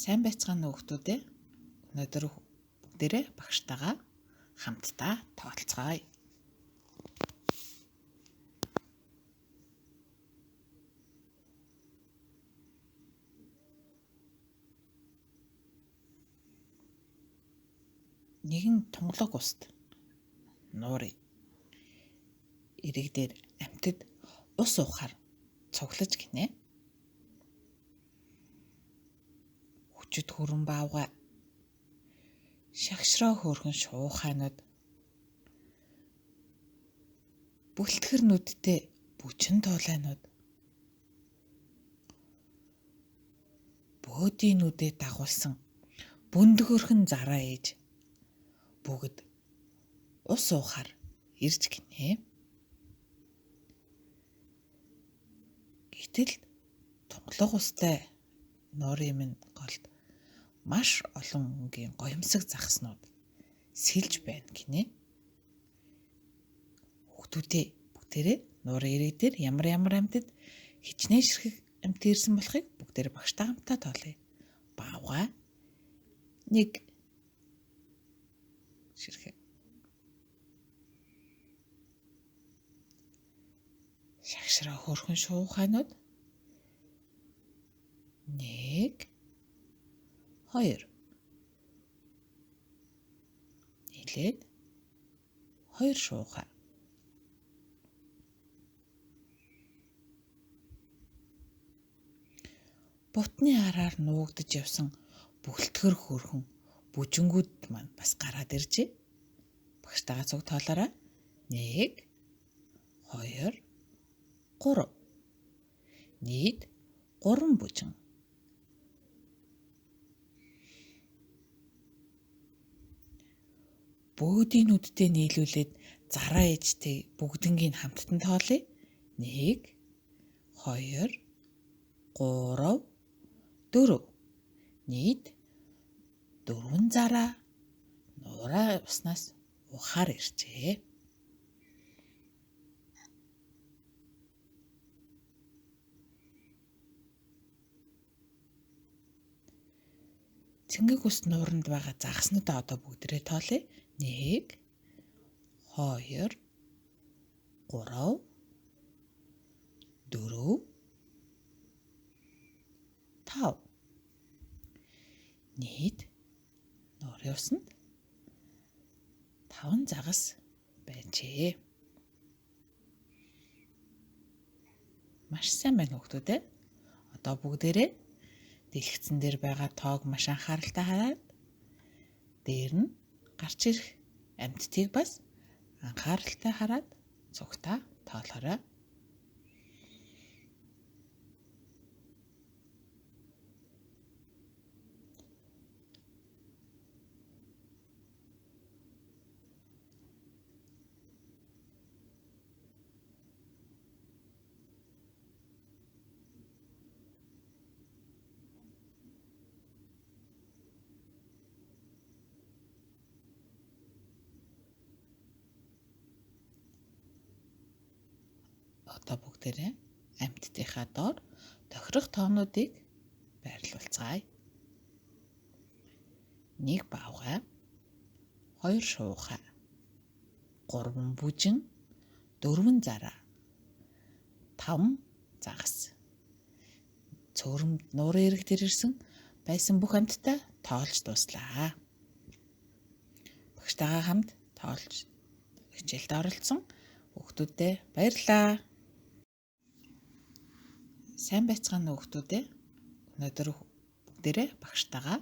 Сайн байцгаана уу хүүхдүүдээ. Өнөөдөр бүгдээрээ багштайгаа хамтдаа тоолцгаая. Нэгэн тунгалаг уст нуурын эрэг дээр амьтад ус уухаар цуглаж гинэ. Хүчит хүрэн баавгай шагшроо хөөрхөн шуухайнууд бүлтгэр нүдтэй бүчин туулайнууд бөөдийн нүдээ дагуулсан бүндгөрхөн зараа ээж бүгд ус уухаар ирж гинэ. Гэтэл тунгалаг устай нуурын минь голд маш олон өнгийн гоёмсог загснууд сэлж байна гинэ. Хүүхдүүдээ бүгдээрээ нуурын эрэг дээр ямар амьтад хичнээн ширхэг амьд ирсэн болохыг бүгдээрээ багштай хамтдаа тоолъё. Баавгай нэг ширхэг, шагшраа хөөрхөн шуухайнууд 1 2 нийлээд 2 шуухай. Бутны хараар нуугдаж явсан бүлтгэр хөөрхөн бүжингүүд маань бас гараад иржээ. Багштайгаа цуг тоолоорой. 1 2 3 нийт 3 бүжин. Бөөдийн нүдтэй нийлүүлээд зараа ээжтэй бүгднгийн хамттан тоолъё. 1 2 3 4 нийт 4 зараа нуурай уснаас ухаар иржээ. Цэнгэг ус нууранд байгаа загаснуудаа одоо бүгдээрээ тоолъё. 1 2 3 4 5 нийт нуурын усанд 5 загас байжээ. Маш сайн байна хүүхдүүдээ. Одоо бүгдээрээ дэлгэцэн дээр байгаа тоог маш анхааралтай хараад дээр нь гарч ирэх амьтдыг бас анхааралтай хараад цугтаа тоолоорой. Одоо бүгдээрээ амьтдынхаа доор тохирох тоонуудыг байрлуулцгаая. 1 баавгай, 2 шуухай, 3 бүжин, 4 зараа, 5 загас. Цөөрөмд нуурын эрэг дээр ирсэн байсан бүх амьтдаа тоолж дуслаа. Багштайгаа хамт тоолж хичээлд оролцсон хүүхдүүдээ баярлалаа. Сайн байцгаана уу хүүхдүүдээ. Өнөөдөр бүгдээрээ багштайгаа